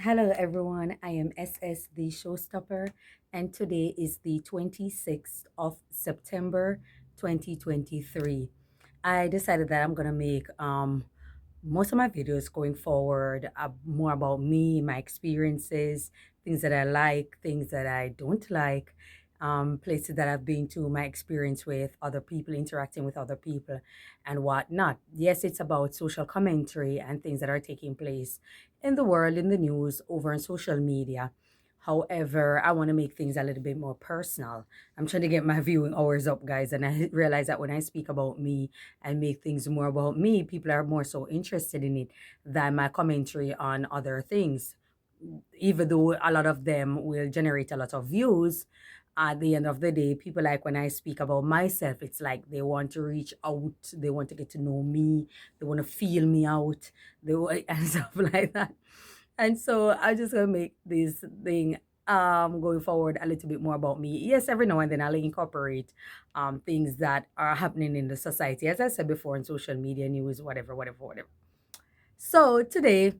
Hello, everyone. I am SS the Showstopper, and today is the 26th of September 2023. I decided that I'm going to make most of my videos going forward more about me, my experiences, things that I like, things that I don't like, places that I've been to, my experience with other people, interacting with other people, and whatnot. Yes, it's about social commentary and things that are taking place in the world, in the news, over on social media. However, I want to make things a little bit more personal. I'm trying to get my viewing hours up, guys, and I realize that when I speak about me and make things more about me, people are more so interested in it than my commentary on other things. Even though a lot of them will generate a lot of views, at the end of the day, people like when I speak about myself, it's like they want to reach out, they want to get to know me, they want to feel me out, and stuff like that. And so I just gonna make this thing going forward a little bit more about me. Yes, every now and then I'll incorporate things that are happening in the society, as I said before, in social media, news, whatever. So today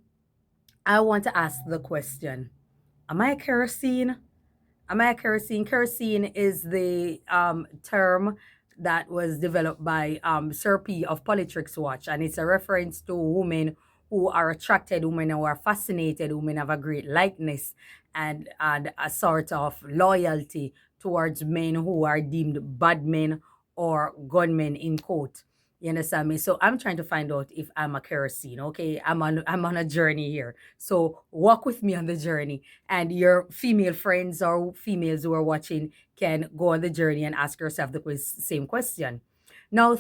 I want to ask the question: am I a kerosene? Am I a kerosene? Kerosene is the term that was developed by Sir P of Politrix Watch, and it's a reference to women who are attracted, women who are fascinated, women have a great likeness and a sort of loyalty towards men who are deemed bad men or gunmen in quote. You understand me? So I'm trying to find out if I'm a kerosene. Okay, I'm on a journey here. So walk with me on the journey, and your female friends or females who are watching can go on the journey and ask yourself the same question. Now,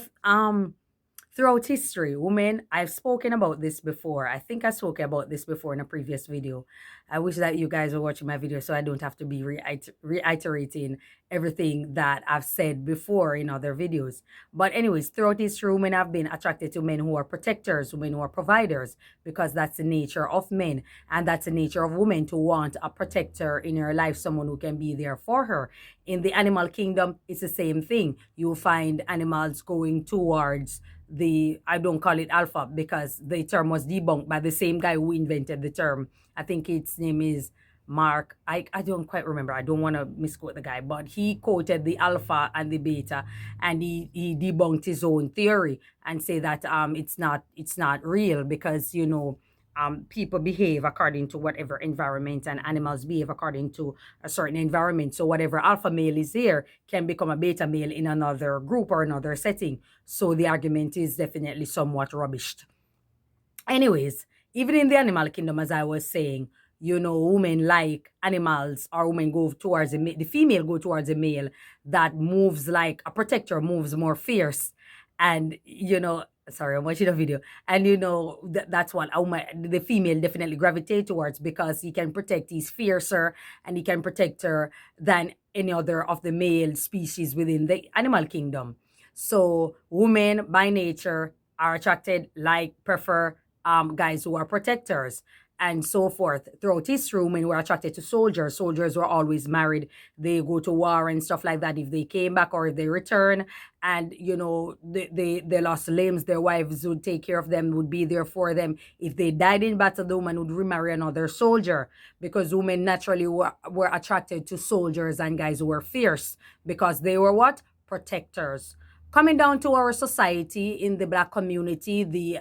throughout history, women, I've spoken about this before. I think I spoke about this before in a previous video. I wish that you guys were watching my video so I don't have to be reiterating everything that I've said before in other videos. But anyways, throughout history, women have been attracted to men who are protectors, women who are providers, because that's the nature of men. And that's the nature of women, to want a protector in her life, someone who can be there for her. In the animal kingdom, it's the same thing. You'll find animals going towards I don't call it alpha because the term was debunked by the same guy who invented the term. I think its name is Mark. I don't quite remember. I don't want to misquote the guy, but he quoted the alpha and the beta, and he debunked his own theory and say that it's not real because people behave according to whatever environment, and animals behave according to a certain environment. So whatever alpha male is here can become a beta male in another group or another setting. So the argument is definitely somewhat rubbished. Anyways, even in the animal kingdom, as I was saying, women like animals, or women go towards the female go towards a male that moves like a protector, moves more fierce. And, sorry, I'm watching a video. And, that's what the female definitely gravitate towards, because he can protect, he's fiercer, and he can protect her than any other of the male species within the animal kingdom. So women by nature are attracted, prefer guys who are protectors and so forth. Throughout history, women were attracted to soldiers. Soldiers were always married. They go to war and stuff like that. If they came back or if they return and, they lost limbs, their wives would take care of them, would be there for them. If they died in battle, the woman would remarry another soldier, because women naturally were attracted to soldiers and guys who were fierce, because they were what? Protectors. Coming down to our society in the Black community, the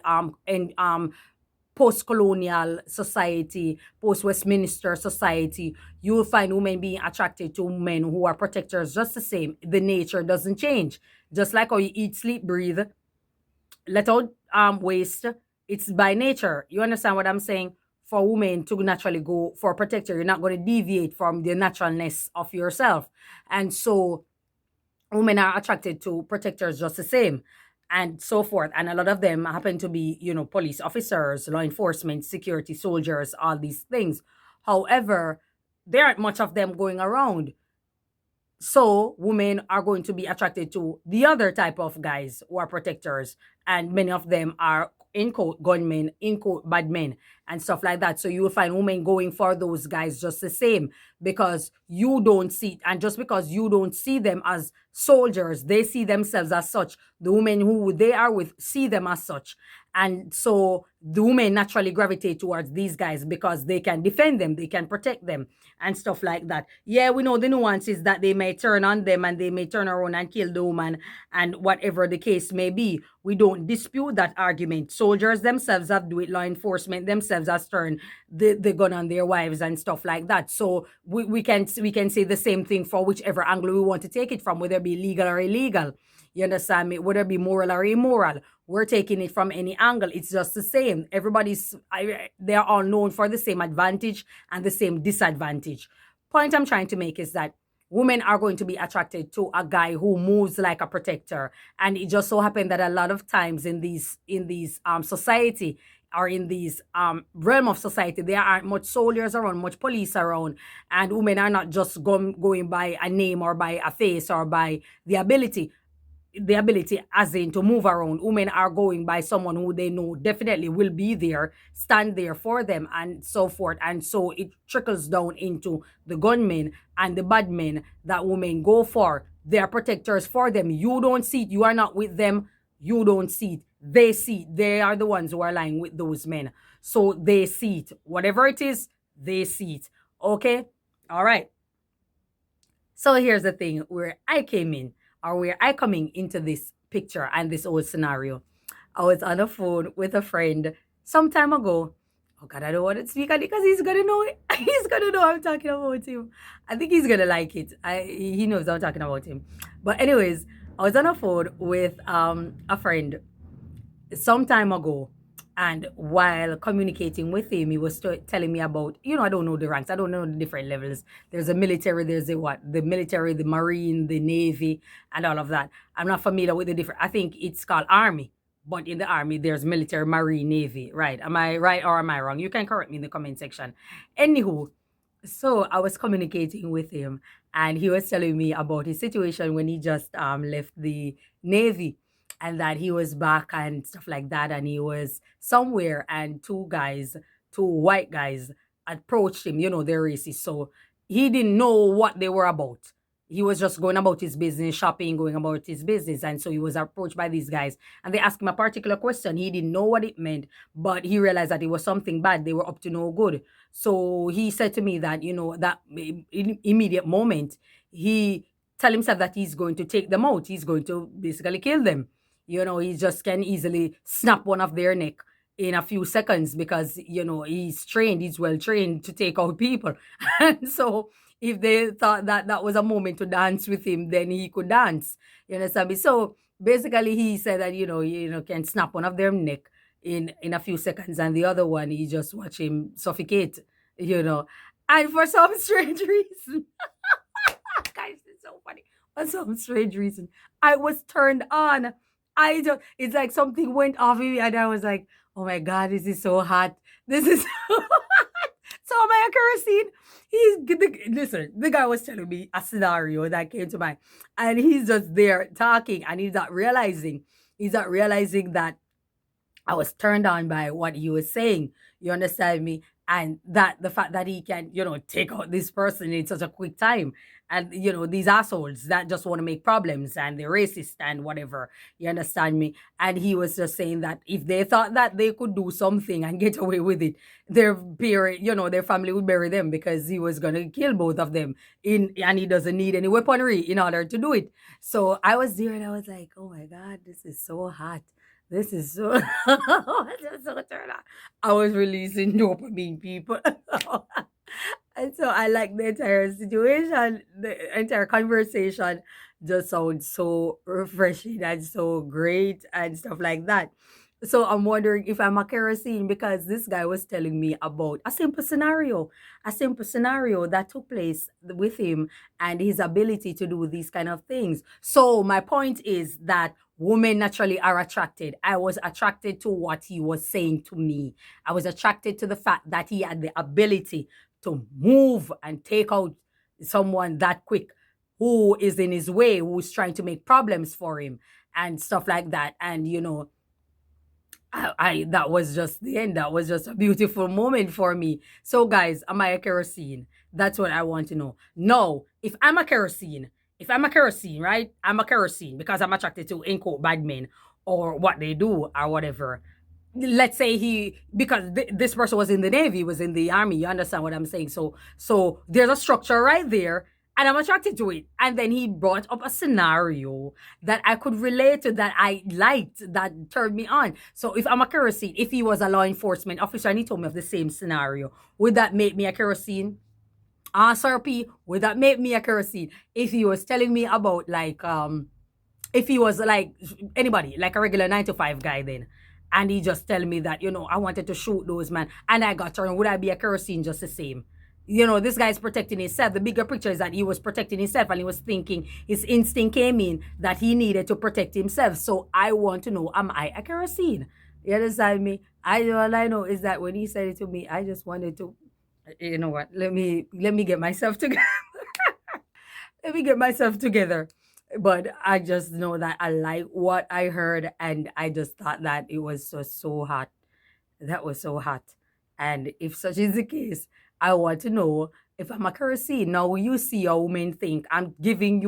post-colonial society, post-Westminster society, you will find women being attracted to men who are protectors just the same. The nature doesn't change. Just like how you eat, sleep, breathe, let out waste, it's by nature. You understand what I'm saying? For women to naturally go for a protector, you're not going to deviate from the naturalness of yourself. And so women are attracted to protectors just the same, and so forth. And a lot of them happen to be, police officers, law enforcement, security, soldiers, all these things. However, there aren't much of them going around. So women are going to be attracted to the other type of guys who are protectors. And many of them are, in quote, gunmen, in quote, bad men. and stuff like that. So you will find women going for those guys just the same, because you don't see, and just because you don't see them as soldiers, they see themselves as such. The women who they are with see them as such. And so the women naturally gravitate towards these guys because they can defend them, they can protect them, and stuff like that. Yeah, we know the nuances that they may turn on them and they may turn around and kill the woman, and whatever the case may be. We don't dispute that argument. Soldiers themselves have do it, law enforcement themselves has turned the gun on their wives and stuff like that. So we can say the same thing for whichever angle we want to take it from, whether it be legal or illegal. You understand me? Whether it be moral or immoral, we're taking it from any angle. It's just the same. They're all known for the same advantage and the same disadvantage. Point I'm trying to make is that women are going to be attracted to a guy who moves like a protector. And it just so happened that a lot of times in these society, or in these realm of society, there aren't much soldiers around, much police around, and women are not just going by a name or by a face or by the ability as in to move around. Women are going by someone who they know definitely will be there, stand there for them, and so forth. And so it trickles down into the gunmen and the bad men that women go for. They are protectors for them. You don't see it. You are not with them. You don't see it. They see it. They are the ones who are lying with those men. So they see it. Whatever it is, they see it. Okay? All right. So here's the thing where I came in, or where I coming into this picture and this whole scenario. I was on the phone with a friend some time ago. Oh God, I don't want to speak on it because he's gonna know it. He's gonna know I'm talking about him. I think he's gonna like it. He knows I'm talking about him. But anyways, I was on a phone with a friend some time ago, and while communicating with him, he was telling me about, I don't know the ranks, I don't know the different levels. There's a military, there's a what, the military, the marine, the navy, and all of that. I'm not familiar with the different. I think it's called army, but in the army there's military, marine, navy, right? Am I right or am I wrong? You can correct me in the comment section. Anywho, so I was communicating with him, and he was telling me about his situation when he just left the navy, and that he was back and stuff like that, and he was somewhere, and two white guys approached him. They're racist, so he didn't know what they were about. He was just going about his business, shopping, going about his business, and so he was approached by these guys, and they asked him a particular question. He didn't know what it meant, but he realized that it was something bad. They were up to no good. So he said to me that, that immediate moment, he tell himself that he's going to take them out. He's going to basically kill them. He just can easily snap one of their neck in a few seconds, because, he's well trained to take out people. And so if they thought that that was a moment to dance with him, then he could dance. You understand me? So basically he said that, can snap one of their neck in a few seconds, and the other one, he just watch him suffocate, you know. And for some strange reason, guys, it's so funny. For some strange reason, I was turned on. It's like something went off of me, and I was like, oh my God, this is so hot. This is so hot. So am I a kerosene? Listen, the guy was telling me a scenario that came to mind, and he's just there talking, and he's not realizing that I was turned on by what he was saying. You understand me? And that the fact that he can, take out this person in such a quick time. And, these assholes that just want to make problems, and they're racist and whatever. You understand me? And he was just saying that if they thought that they could do something and get away with it, their parent, their family would bury them, because he was going to kill both of them and he doesn't need any weaponry in order to do it. So I was there and I was like, oh my God, this is so hot. This is so, this is so turned on. I was releasing dopamine, people. And so I like the entire situation, the entire conversation just sounds so refreshing and so great and stuff like that. So I'm wondering if I'm a kerosene, because this guy was telling me about a simple scenario that took place with him and his ability to do these kind of things. So my point is that women naturally are attracted. I was attracted to what he was saying to me. I was attracted to the fact that he had the ability to move and take out someone that quick, who is in his way, who's trying to make problems for him and stuff like that. And that was just the end. That was just a beautiful moment for me. So, guys, am I a kerosene? That's what I want to know. No, if I'm a kerosene, right? I'm a kerosene because I'm attracted to in quote bad men or what they do or whatever. Let's say because this person was in the navy, was in the army. You understand what I'm saying? So there's a structure right there, and I'm attracted to it. And then he brought up a scenario that I could relate to, that I liked, that turned me on. So if I'm a kerosene, if he was a law enforcement officer and he told me of the same scenario, would that make me a kerosene? Sir P, would that make me a kerosene? If he was telling me about like if he was like anybody, like a regular 9 to 5 guy, then, and he just tell me that, I wanted to shoot those man and I got turned, would I be a kerosene just the same? This guy's protecting himself. The bigger picture is that he was protecting himself and he was thinking, his instinct came in that he needed to protect himself. So I want to know, am I a kerosene? You understand me? All I know is that when he said it to me, I just wanted to, you know what? Let me get myself together. Let me get myself together. But I just know that I like what I heard, and I just thought that it was so hot. That was so hot. And if such is the case, I want to know if I'm a kerosene. Now you see how women think. I'm taking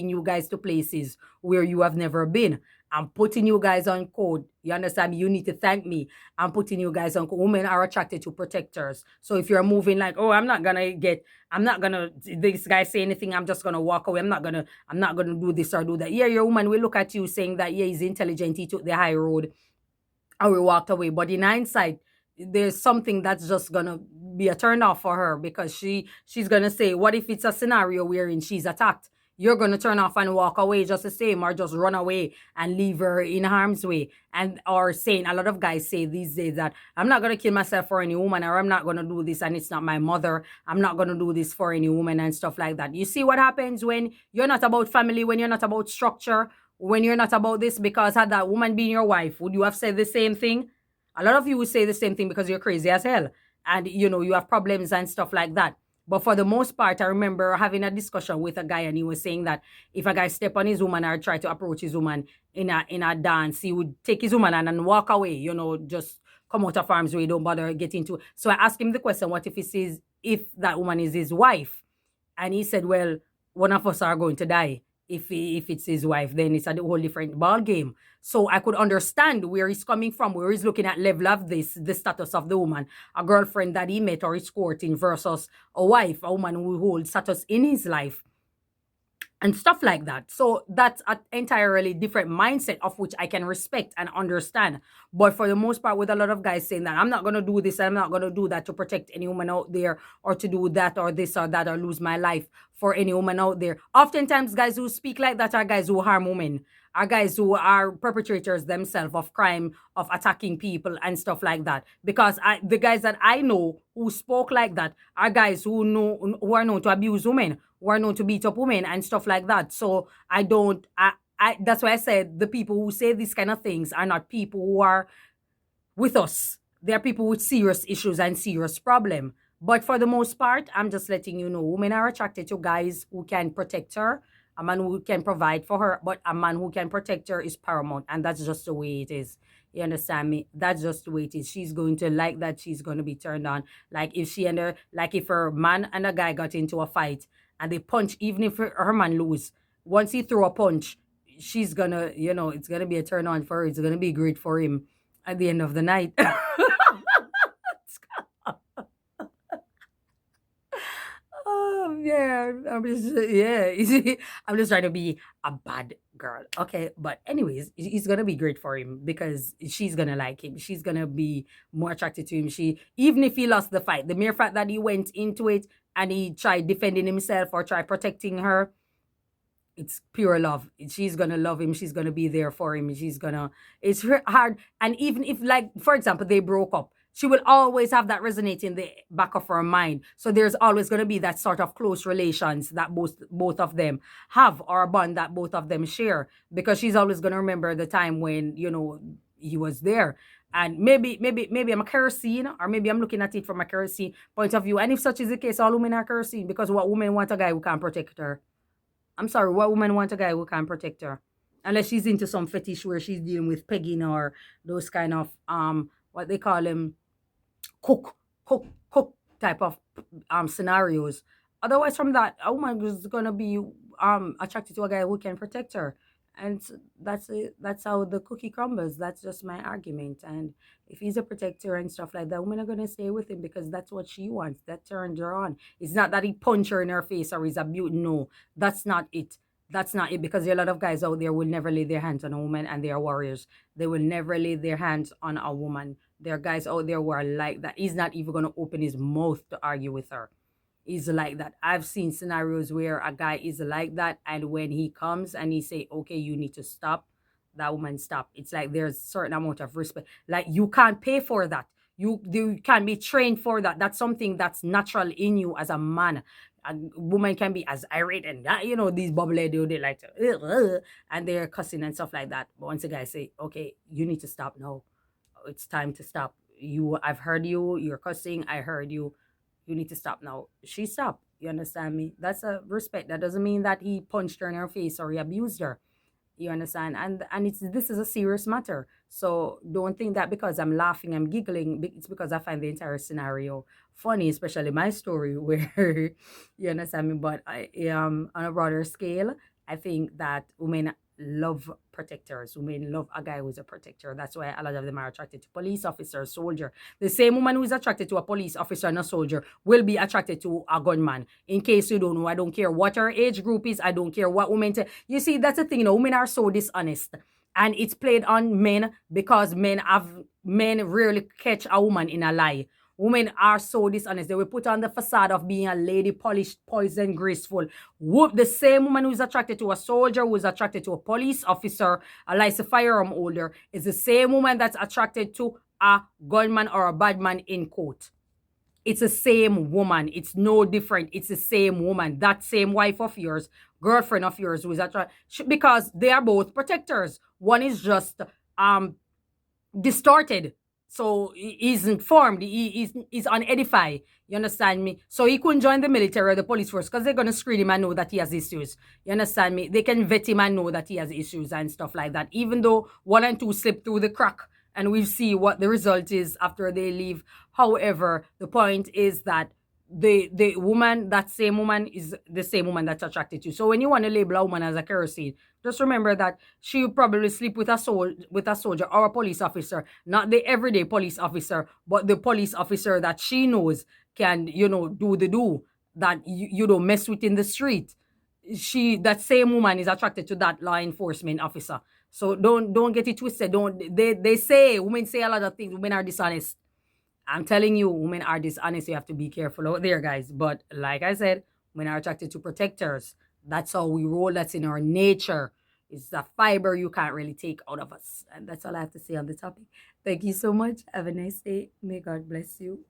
you guys to places where you have never been. I'm putting you guys on code. You understand me? You need to thank me. I'm putting you guys on code. Women are attracted to protectors. So if you're moving like, oh, I'm not gonna this guy say anything, I'm just gonna walk away. I'm not gonna do this or do that. Yeah, your woman will look at you saying that, yeah, he's intelligent, he took the high road and we walked away. But in hindsight, there's something that's just gonna be a turn off for her, because she's gonna say, what if it's a scenario wherein she's attacked? You're gonna turn off and walk away just the same, or just run away and leave her in harm's way. And or saying, a lot of guys say these days that I'm not gonna kill myself for any woman, or I'm not gonna do this and it's not my mother. I'm not gonna do this for any woman and stuff like that. You see what happens when you're not about family, when you're not about structure, when you're not about this? Because had that woman been your wife, would you have said the same thing? A lot of you would say the same thing because you're crazy as hell. And you have problems and stuff like that. But for the most part, I remember having a discussion with a guy, and he was saying that if a guy step on his woman or try to approach his woman in a dance, he would take his woman and walk away, just come out of harm's way, don't bother getting to. So I asked him the question, what if he says, if that woman is his wife? And he said, well, one of us are going to die. If it's his wife, then it's a whole different ball game. So I could understand where he's coming from, where he's looking at level of the status of the woman, a girlfriend that he met or is courting, versus a wife, a woman who holds status in his life and stuff like that. So that's an entirely different mindset, of which I can respect and understand. But for the most part, with a lot of guys saying that I'm not going to do this, I'm not going to do that to protect any woman out there, or to do that or this or that, or lose my life for any woman out there. Oftentimes, guys who speak like that are guys who harm women, are guys who are perpetrators themselves of crime, of attacking people and stuff like that. Because the guys that I know who spoke like that are guys who are known to abuse women, who are known to beat up women and stuff like that. So that's why I said the people who say these kind of things are not people who are with us. They're people with serious issues and serious problem. But for the most part, I'm just letting you know, women are attracted to guys who can protect her, a man who can provide for her, but a man who can protect her is paramount. And that's just the way it is. You understand me? That's just the way it is. She's going to like that. She's going to be turned on. Like if her man and a guy got into a fight and they punch, even if her man lose, once he throw a punch, she's gonna, it's gonna be a turn on for her. It's gonna be great for him at the end of the night. Oh yeah, I'm just trying to be a bad girl, okay? But anyways, it's gonna be great for him because she's gonna like him. She's gonna be more attracted to him. Even if he lost the fight, the mere fact that he went into it and he tried defending himself or tried protecting her, it's pure love. She's gonna love him. She's gonna be there for him. It's hard. And even if, like, for example, they broke up, she will always have that resonate in the back of her mind. So there's always gonna be that sort of close relations that both of them have, or a bond that both of them share, because she's always gonna remember the time when he was there. And maybe I'm a kerosene, or maybe I'm looking at it from a kerosene point of view. And if such is the case, all women are kerosene, because what woman want a guy who can't protect her? I'm sorry, what woman want a guy who can't protect her? unless she's into some fetish where she's dealing with pegging or those kind of what they call them, cook, cook type of scenarios. Otherwise, from that, a woman is gonna be attracted to a guy who can protect her, and that's it. That's how the cookie crumbles. That's just my argument. And if he's a protector and stuff like that, women are gonna stay with him because that's what she wants. That turns her on. It's not that he punch her in her face or he's a beaut. No, that's not it. That's not it, because there are a lot of guys out there will never lay their hands on a woman, and they are warriors. They will never lay their hands on a woman. There are guys out there who are like that. He's not even going to open his mouth to argue with her. He's like that. I've seen scenarios where a guy is like that, and when he comes and he say, okay, you need to stop, that woman stop. It's like there's a certain amount of respect. Like, you can't pay for that. You can be trained for that. That's something that's natural in you as a man. A woman can be as irate and that, these bubbly do, they like to and they're cussing and stuff like that. But once a guy say, okay, you need to stop now, it's time to stop. I've heard you, you're cussing, I heard you. You need to stop now. She stopped. You understand me? That's a respect. That doesn't mean that he punched her in her face or he abused her. You understand? And this is a serious matter. So don't think that because I'm laughing, I'm giggling, it's because I find the entire scenario funny, especially my story where you understand me. But I on a broader scale, I think that women love protectors. Women love a guy who's a protector. That's why a lot of them are attracted to police officers, soldier. The same woman who is attracted to a police officer and a soldier will be attracted to a gunman. In case you don't know, I don't care what her age group is. I don't care what women say. You see, that's the thing, women are so dishonest. And it's played on men because men rarely catch a woman in a lie. Women are so dishonest. They will put on the facade of being a lady, polished, poised, and graceful. The same woman who's attracted to a soldier, who's attracted to a police officer, a licensed firearm holder, is the same woman that's attracted to a gunman or a bad man in court. It's the same woman. It's no different. It's the same woman. That same wife of yours, girlfriend of yours, who is attracted, because they are both protectors. One is just distorted. So he isn't formed. He's unedified. You understand me? So he couldn't join the military or the police force because they're going to screen him and know that he has issues. You understand me? They can vet him and know that he has issues and stuff like that. Even though 1 and 2 slip through the crack and we see what the result is after they leave. However, the point is that the woman, that same woman, is the same woman that's attracted to you. So when you want to label a woman as a kerosene, just remember that she will probably sleep with a soldier or a police officer, not the everyday police officer, but the police officer that she knows can, do the do that you don't mess with in the street. That same woman is attracted to that law enforcement officer. So don't get it twisted. They say, women say a lot of things. Women are dishonest. I'm telling you, women are dishonest. You have to be careful out there, guys. But like I said, women are attracted to protectors. That's how we roll. That's in our nature. It's a fiber you can't really take out of us. And that's all I have to say on the topic. Thank you so much. Have a nice day. May God bless you.